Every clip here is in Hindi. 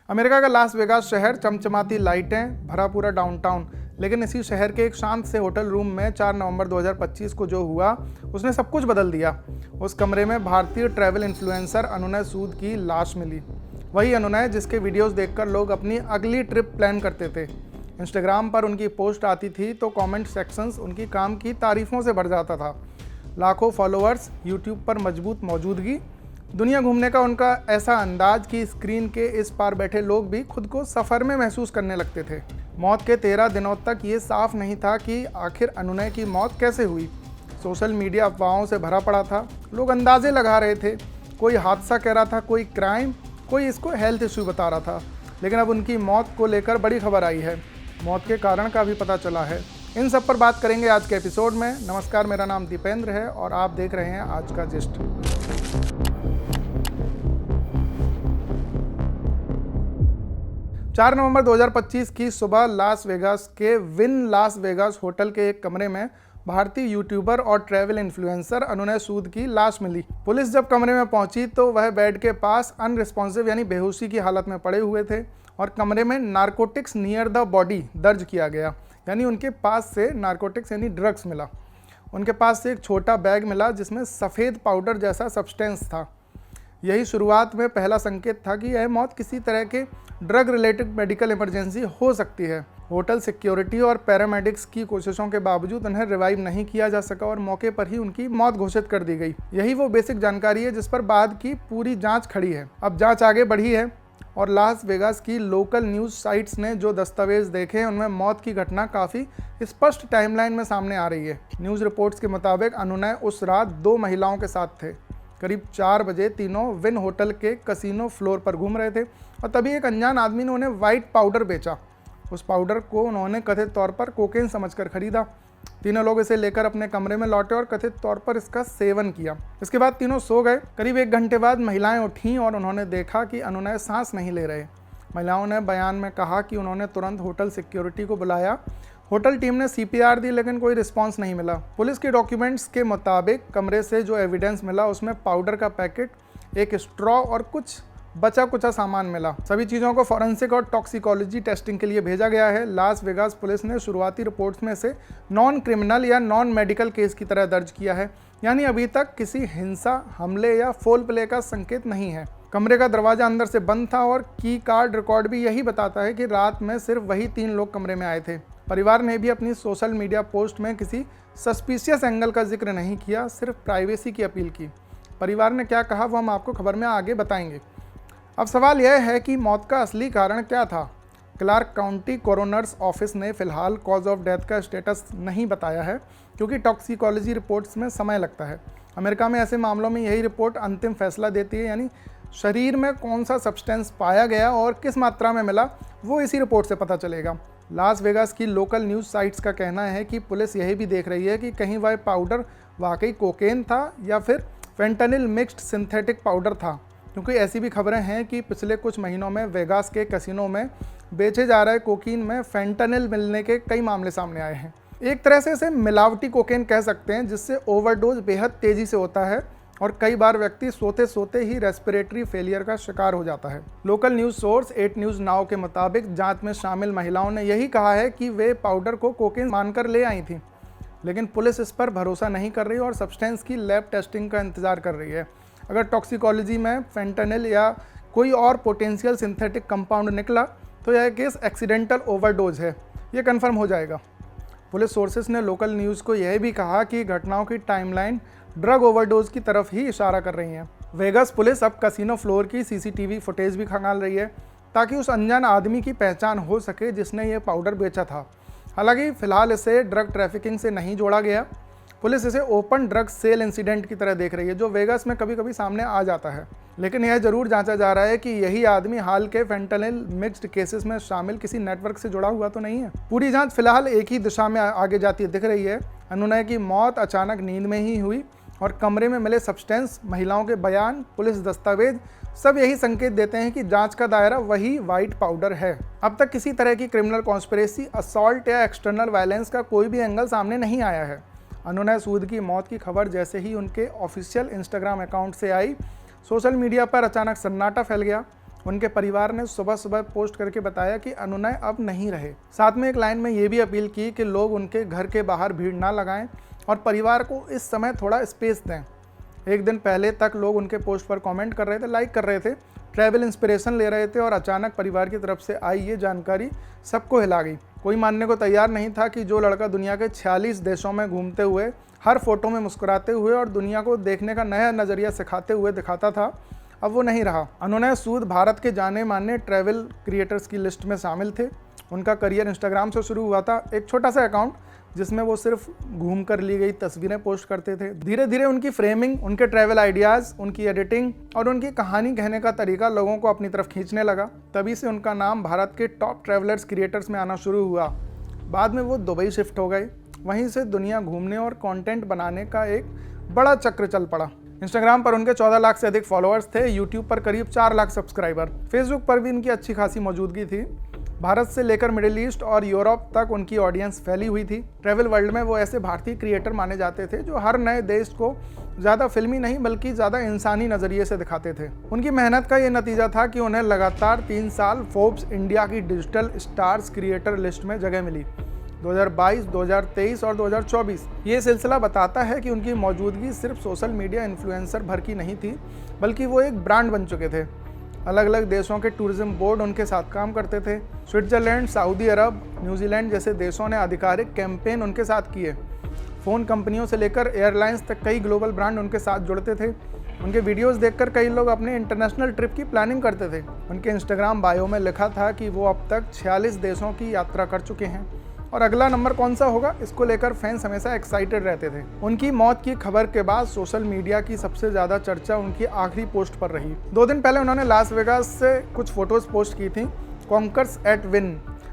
अमेरिका का लास वेगास शहर, चमचमाती लाइटें, भरा पूरा डाउनटाउन। लेकिन इसी शहर के एक शांत से होटल रूम में 4 नवंबर 2025 को जो हुआ उसने सब कुछ बदल दिया। उस कमरे में भारतीय ट्रैवल इन्फ्लुएंसर अनुनय सूद की लाश मिली। वही अनुनय जिसके वीडियोस देखकर लोग अपनी अगली ट्रिप प्लान करते थे। इंस्टाग्राम पर उनकी पोस्ट आती थी तो कमेंट सेक्शंस उनकी काम की तारीफों से भर जाता था। लाखों फॉलोअर्स, यूट्यूब पर मजबूत मौजूदगी, दुनिया घूमने का उनका ऐसा अंदाज कि स्क्रीन के इस पार बैठे लोग भी खुद को सफ़र में महसूस करने लगते थे। मौत के 13 दिनों तक ये साफ नहीं था कि आखिर अनुनय की मौत कैसे हुई। सोशल मीडिया अफवाहों से भरा पड़ा था। लोग अंदाजे लगा रहे थे, कोई हादसा कह रहा था, कोई क्राइम, कोई इसको हेल्थ इश्यू बता रहा था। लेकिन अब उनकी मौत को लेकर बड़ी खबर आई है। मौत के कारण का भी पता चला है। इन सब पर बात करेंगे आज के एपिसोड में। नमस्कार, मेरा नाम दीपेंद्र है और आप देख रहे हैं आज का जिस्ट। 4 नवंबर 2025 की सुबह लास वेगास के विन लास वेगास होटल के एक कमरे में भारतीय यूट्यूबर और ट्रैवल इन्फ्लुएंसर अनुनय सूद की लाश मिली। पुलिस जब कमरे में पहुंची तो वह बेड के पास अनरिस्पॉन्सिव यानी बेहोशी की हालत में पड़े हुए थे और कमरे में नारकोटिक्स नियर द बॉडी दर्ज किया गया, यानी उनके पास से नारकोटिक्स यानी ड्रग्स मिला। उनके पास से एक छोटा बैग मिला जिसमें सफ़ेद पाउडर जैसा सब्सटेंस था। यही शुरुआत में पहला संकेत था कि यह मौत किसी तरह के ड्रग रिलेटेड मेडिकल इमरजेंसी हो सकती है। होटल सिक्योरिटी और पैरामेडिक्स की कोशिशों के बावजूद उन्हें रिवाइव नहीं किया जा सका और मौके पर ही उनकी मौत घोषित कर दी गई। यही वो बेसिक जानकारी है जिस पर बाद की पूरी जांच खड़ी है। अब जांच आगे बढ़ी है और लास वेगास की लोकल न्यूज़ साइट्स ने जो दस्तावेज देखे हैं उनमें मौत की घटना काफ़ी स्पष्ट टाइमलाइन में सामने आ रही है। न्यूज़ रिपोर्ट्स के मुताबिक अनुनय उस रात 2 महिलाओं के साथ थे। करीब 4 बजे तीनों विन होटल के कसिनो फ्लोर पर घूम रहे थे और तभी एक अनजान आदमी ने उन्हें वाइट पाउडर बेचा। उस पाउडर को उन्होंने कथित तौर पर कोकेन समझकर खरीदा। तीनों लोग इसे लेकर अपने कमरे में लौटे और कथित तौर पर इसका सेवन किया। इसके बाद तीनों सो गए। करीब 1 घंटे बाद महिलाएं उठीं और उन्होंने देखा कि अनुनय सांस नहीं ले रहे। महिलाओं ने बयान में कहा कि उन्होंने तुरंत होटल सिक्योरिटी को बुलाया। होटल टीम ने CPR दी लेकिन कोई रिस्पांस नहीं मिला। पुलिस के डॉक्यूमेंट्स के मुताबिक कमरे से जो एविडेंस मिला उसमें पाउडर का पैकेट, एक स्ट्रॉ और कुछ बचा कुचा सामान मिला। सभी चीज़ों को फॉरेंसिक और टॉक्सिकोलॉजी टेस्टिंग के लिए भेजा गया है। लास वेगास पुलिस ने शुरुआती रिपोर्ट्स में से नॉन क्रिमिनल या नॉन मेडिकल केस की तरह दर्ज किया है, यानी अभी तक किसी हिंसा, हमले या फोल प्ले का संकेत नहीं है। कमरे का दरवाज़ा अंदर से बंद था और की कार्ड रिकॉर्ड भी यही बताता है कि रात में सिर्फ वही 3 लोग कमरे में आए थे। परिवार ने भी अपनी सोशल मीडिया पोस्ट में किसी सस्पिशियस एंगल का जिक्र नहीं किया, सिर्फ प्राइवेसी की अपील की। परिवार ने क्या कहा वो हम आपको खबर में आगे बताएंगे। अब सवाल यह है कि मौत का असली कारण क्या था। क्लार्क काउंटी कोरोनर्स ऑफिस ने फिलहाल कॉज ऑफ डेथ का स्टेटस नहीं बताया है क्योंकि टॉक्सिकोलॉजी रिपोर्ट्स में समय लगता है। अमेरिका में ऐसे मामलों में यही रिपोर्ट अंतिम फैसला देती है, यानी शरीर में कौन सा सब्सटेंस पाया गया और किस मात्रा में मिला वो इसी रिपोर्ट से पता चलेगा। लास वेगास की लोकल न्यूज़ साइट्स का कहना है कि पुलिस यही भी देख रही है कि कहीं वह पाउडर वाकई कोकेन था या फिर फेंटानिल मिक्स्ड सिंथेटिक पाउडर था, क्योंकि ऐसी भी खबरें हैं कि पिछले कुछ महीनों में वेगास के कैसीनो में बेचे जा रहे कोकीन में फेंटानिल मिलने के कई मामले सामने आए हैं। एक तरह से इसे मिलावटी कोकेन कह सकते हैं जिससे ओवरडोज बेहद तेज़ी से होता है और कई बार व्यक्ति सोते सोते ही रेस्पिरेटरी फेलियर का शिकार हो जाता है। Local news source 8 news now के मुताबिक जांच में शामिल महिलाओं ने यही कहा है कि वे पाउडर को कोकेन मानकर ले आई थीं, लेकिन पुलिस इस पर भरोसा नहीं कर रही और सब्सटेंस की लैब टेस्टिंग का इंतजार कर रही है। अगर टॉक्सिकोलॉजी में फेंटानिल या कोई और पोटेंशियल सिंथेटिक कंपाउंड निकला तो यह केस एक्सीडेंटल ओवरडोज है, ये कन्फर्म हो जाएगा। पुलिस सोर्सेस ने लोकल न्यूज़ को यह भी कहा कि घटनाओं की टाइमलाइन ड्रग ओवरडोज की तरफ ही इशारा कर रही है। वेगास पुलिस अब कसिनो फ्लोर की CCTV फुटेज भी खंगाल रही है ताकि उस अनजान आदमी की पहचान हो सके जिसने ये पाउडर बेचा था। हालांकि फिलहाल इसे ड्रग ट्रैफिकिंग से नहीं जोड़ा गया। पुलिस इसे ओपन ड्रग सेल इंसिडेंट की तरह देख रही है जो वेगास में कभी कभी सामने आ जाता है। लेकिन यह जरूर जांचा जा रहा है कि यही आदमी हाल के फेंटानिल मिक्स्ड केसेस में शामिल किसी नेटवर्क से जुड़ा हुआ तो नहीं है। पूरी जांच फिलहाल एक ही दिशा में आगे जाती दिख रही है। अनुनय की मौत अचानक नींद में ही हुई और कमरे में मिले सब्सटेंस, महिलाओं के बयान, पुलिस दस्तावेज सब यही संकेत देते हैं कि जांच का दायरा वही वाइट पाउडर है। अब तक किसी तरह की क्रिमिनल कॉन्स्पिरेसी, असॉल्ट या एक्सटर्नल वायलेंस का कोई भी एंगल सामने नहीं आया है। अनुनय सूद की मौत की खबर जैसे ही उनके ऑफिशियल इंस्टाग्राम अकाउंट से आई, सोशल मीडिया पर अचानक सन्नाटा फैल गया। उनके परिवार ने सुबह सुबह पोस्ट करके बताया कि अनुनय अब नहीं रहे। साथ में एक लाइन में ये भी अपील की कि लोग उनके घर के बाहर भीड़ ना लगाएं और परिवार को इस समय थोड़ा स्पेस दें। एक दिन पहले तक लोग उनके पोस्ट पर कमेंट कर रहे थे, लाइक कर रहे थे, ट्रैवल इंस्पिरेशन ले रहे थे और अचानक परिवार की तरफ से आई ये जानकारी सबको हिला गई। कोई मानने को तैयार नहीं था कि जो लड़का दुनिया के 46 देशों में घूमते हुए, हर फोटो में मुस्कुराते हुए और दुनिया को देखने का नया नज़रिया सिखाते हुए दिखाता था, अब वो नहीं रहा। अनुनय सूद भारत के जाने माने ट्रैवल क्रिएटर्स की लिस्ट में शामिल थे। उनका करियर इंस्टाग्राम से शुरू हुआ था, एक छोटा सा अकाउंट जिसमें वो सिर्फ घूम कर ली गई तस्वीरें पोस्ट करते थे। धीरे धीरे उनकी फ्रेमिंग, उनके ट्रैवल आइडियाज़, उनकी एडिटिंग और उनकी कहानी कहने का तरीका लोगों को अपनी तरफ खींचने लगा। तभी से उनका नाम भारत के टॉप ट्रैवलर्स क्रिएटर्स में आना शुरू हुआ। बाद में वो दुबई शिफ्ट हो गए। वहीं से दुनिया घूमने और कंटेंट बनाने का एक बड़ा चक्र चल पड़ा। इंस्टाग्राम पर उनके 14 लाख से अधिक फॉलोअर्स थे, यूट्यूब पर करीब 4 लाख सब्सक्राइबर, फेसबुक पर भी इनकी अच्छी खासी मौजूदगी थी। भारत से लेकर मिडिल ईस्ट और यूरोप तक उनकी ऑडियंस फैली हुई थी। ट्रैवल वर्ल्ड में वो ऐसे भारतीय क्रिएटर माने जाते थे जो हर नए देश को ज़्यादा फिल्मी नहीं बल्कि ज़्यादा इंसानी नज़रिए से दिखाते थे। उनकी मेहनत का ये नतीजा था कि उन्हें लगातार 3 साल फोर्ब्स इंडिया की डिजिटल स्टार्स क्रिएटर लिस्ट में जगह मिली। 2022, 2023 और 2024। ये सिलसिला बताता है कि उनकी मौजूदगी सिर्फ सोशल मीडिया इन्फ्लुएंसर भर की नहीं थी, बल्कि वो एक ब्रांड बन चुके थे। अलग अलग देशों के टूरिज्म बोर्ड उनके साथ काम करते थे। स्विट्जरलैंड, सऊदी अरब, न्यूजीलैंड जैसे देशों ने आधिकारिक कैंपेन उनके साथ किए। फ़ोन कंपनियों से लेकर एयरलाइंस तक कई ग्लोबल ब्रांड उनके साथ जुड़ते थे। उनके वीडियोस देखकर कई लोग अपने इंटरनेशनल ट्रिप की प्लानिंग करते थे। उनके इंस्टाग्राम बायो में लिखा था कि वो अब तक 46 देशों की यात्रा कर चुके हैं और अगला नंबर कौन सा होगा, इसको लेकर फैंस हमेशा एक्साइटेड रहते थे। उनकी मौत की खबर के बाद सोशल मीडिया की सबसे ज़्यादा चर्चा उनकी आखिरी पोस्ट पर रही। 2 दिन पहले उन्होंने लास वेगास से कुछ फोटोज़ पोस्ट की थी। कॉन्कर्स एट विन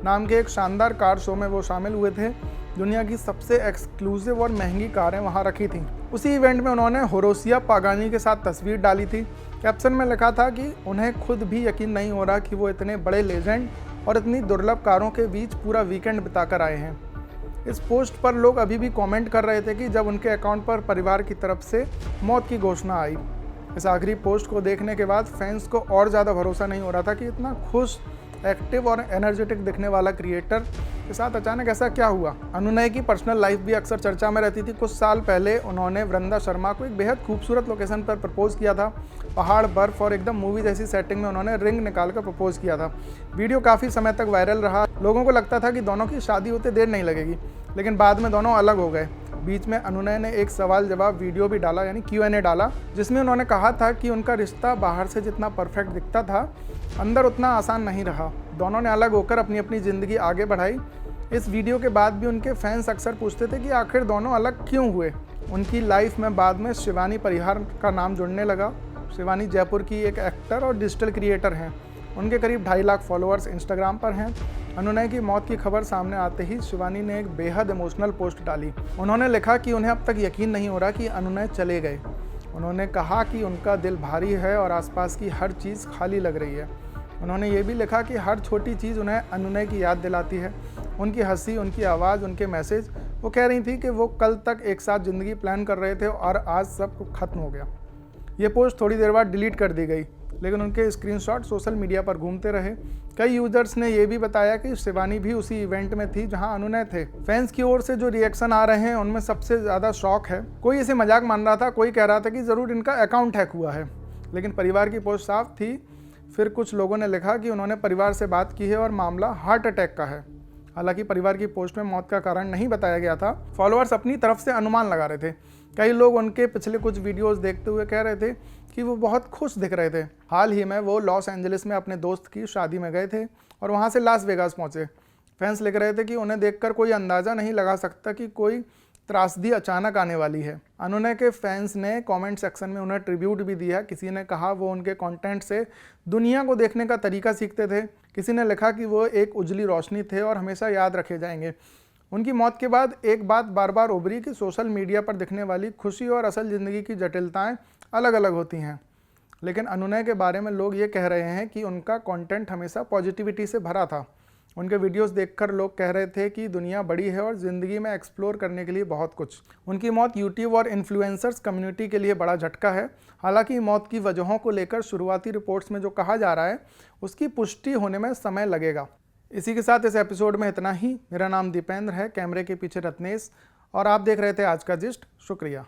नाम के एक शानदार कार शो में वो शामिल हुए थे। दुनिया की सबसे एक्सक्लूसिव और महंगी कारें वहाँ रखी थीं। उसी इवेंट में उन्होंने होरोसिया पागानी के साथ तस्वीर डाली थी। कैप्शन में लिखा था कि उन्हें खुद भी यकीन नहीं हो रहा कि वो इतने बड़े लेजेंड और इतनी दुर्लभ कारों के बीच पूरा वीकेंड बिताकर आए हैं। इस पोस्ट पर लोग अभी भी कमेंट कर रहे थे कि जब उनके अकाउंट पर परिवार की तरफ से मौत की घोषणा आई। इस आखिरी पोस्ट को देखने के बाद फैंस को और ज़्यादा भरोसा नहीं हो रहा था कि इतना खुश, एक्टिव और एनर्जेटिक दिखने वाला क्रिएटर के साथ अचानक ऐसा क्या हुआ। अनुनय की पर्सनल लाइफ भी अक्सर चर्चा में रहती थी। कुछ साल पहले उन्होंने वृंदा शर्मा को एक बेहद खूबसूरत लोकेशन पर प्रपोज किया था। पहाड़, बर्फ और एकदम मूवी जैसी सेटिंग में उन्होंने रिंग निकाल कर प्रपोज किया था। वीडियो काफ़ी समय तक वायरल रहा। लोगों को लगता था कि दोनों की शादी होते देर नहीं लगेगी, लेकिन बाद में दोनों अलग हो गए। बीच में अनुनय ने एक सवाल जवाब वीडियो भी डाला, यानी Q&A डाला, जिसमें उन्होंने कहा था कि उनका रिश्ता बाहर से जितना परफेक्ट दिखता था, अंदर उतना आसान नहीं रहा। दोनों ने अलग होकर अपनी अपनी ज़िंदगी आगे बढ़ाई। इस वीडियो के बाद भी उनके फैंस अक्सर पूछते थे कि आखिर दोनों अलग क्यों हुए। उनकी लाइफ में बाद में शिवानी परिहार का नाम जुड़ने लगा। शिवानी जयपुर की एक एक्टर और डिजिटल क्रिएटर हैं। उनके करीब 2.5 लाख फॉलोअर्स इंस्टाग्राम पर हैं। अनुनय की मौत की खबर सामने आते ही शिवानी ने एक बेहद इमोशनल पोस्ट डाली। उन्होंने लिखा कि उन्हें अब तक यकीन नहीं हो रहा कि अनुनय चले गए। उन्होंने कहा कि उनका दिल भारी है और आसपास की हर चीज़ खाली लग रही है। उन्होंने ये भी लिखा कि हर छोटी चीज़ उन्हें अनुनय की याद दिलाती है। उनकी हंसी, उनकी आवाज़, उनके मैसेज। वो कह रही थी कि वो कल तक एक साथ ज़िंदगी प्लान कर रहे थे और आज सब खत्म हो गया। ये पोस्ट थोड़ी देर बाद डिलीट कर दी गई, लेकिन उनके स्क्रीनशॉट सोशल मीडिया पर घूमते रहे। कई यूजर्स ने यह भी बताया कि शिवानी भी उसी इवेंट में थी जहां अनुनय थे। फैंस की ओर से जो रिएक्शन आ रहे हैं उनमें सबसे ज़्यादा शॉक है। कोई इसे मजाक मान रहा था, कोई कह रहा था कि ज़रूर इनका अकाउंट हैक हुआ है, लेकिन परिवार की पोस्ट साफ थी। फिर कुछ लोगों ने लिखा कि उन्होंने परिवार से बात की है और मामला हार्ट अटैक का है। हालांकि परिवार की पोस्ट में मौत का कारण नहीं बताया गया था। फॉलोअर्स अपनी तरफ से अनुमान लगा रहे थे। कई लोग उनके पिछले कुछ वीडियोस देखते हुए कह रहे थे कि वो बहुत खुश दिख रहे थे। हाल ही में वो लॉस एंजलिस में अपने दोस्त की शादी में गए थे और वहाँ से लास वेगास पहुँचे। फैंस लिख रहे थे कि उन्हें देखकर कोई अंदाज़ा नहीं लगा सकता कि कोई त्रासदी अचानक आने वाली है। अनुनय के फैंस ने कमेंट सेक्शन में उन्हें ट्रिब्यूट भी दिया। किसी ने कहा वो उनके कंटेंट से दुनिया को देखने का तरीका सीखते थे। किसी ने लिखा कि वो एक उजली रोशनी थे और हमेशा याद रखे जाएंगे। उनकी मौत के बाद एक बात बार बार उभरी कि सोशल मीडिया पर दिखने वाली खुशी और असल ज़िंदगी की जटिलताएं अलग अलग होती हैं। लेकिन अनुनय के बारे में लोग ये कह रहे हैं कि उनका कंटेंट हमेशा पॉजिटिविटी से भरा था। उनके वीडियोस देखकर लोग कह रहे थे कि दुनिया बड़ी है और ज़िंदगी में एक्सप्लोर करने के लिए बहुत कुछ। उनकी मौत यूट्यूब और इन्फ्लुएंसर्स कम्युनिटी के लिए बड़ा झटका है। हालांकि मौत की वजहों को लेकर शुरुआती रिपोर्ट्स में जो कहा जा रहा है उसकी पुष्टि होने में समय लगेगा। इसी के साथ इस एपिसोड में इतना ही। मेरा नाम दीपेंद्र है, कैमरे के पीछे रत्नेश, और आप देख रहे थे आज का जिस्ट। शुक्रिया।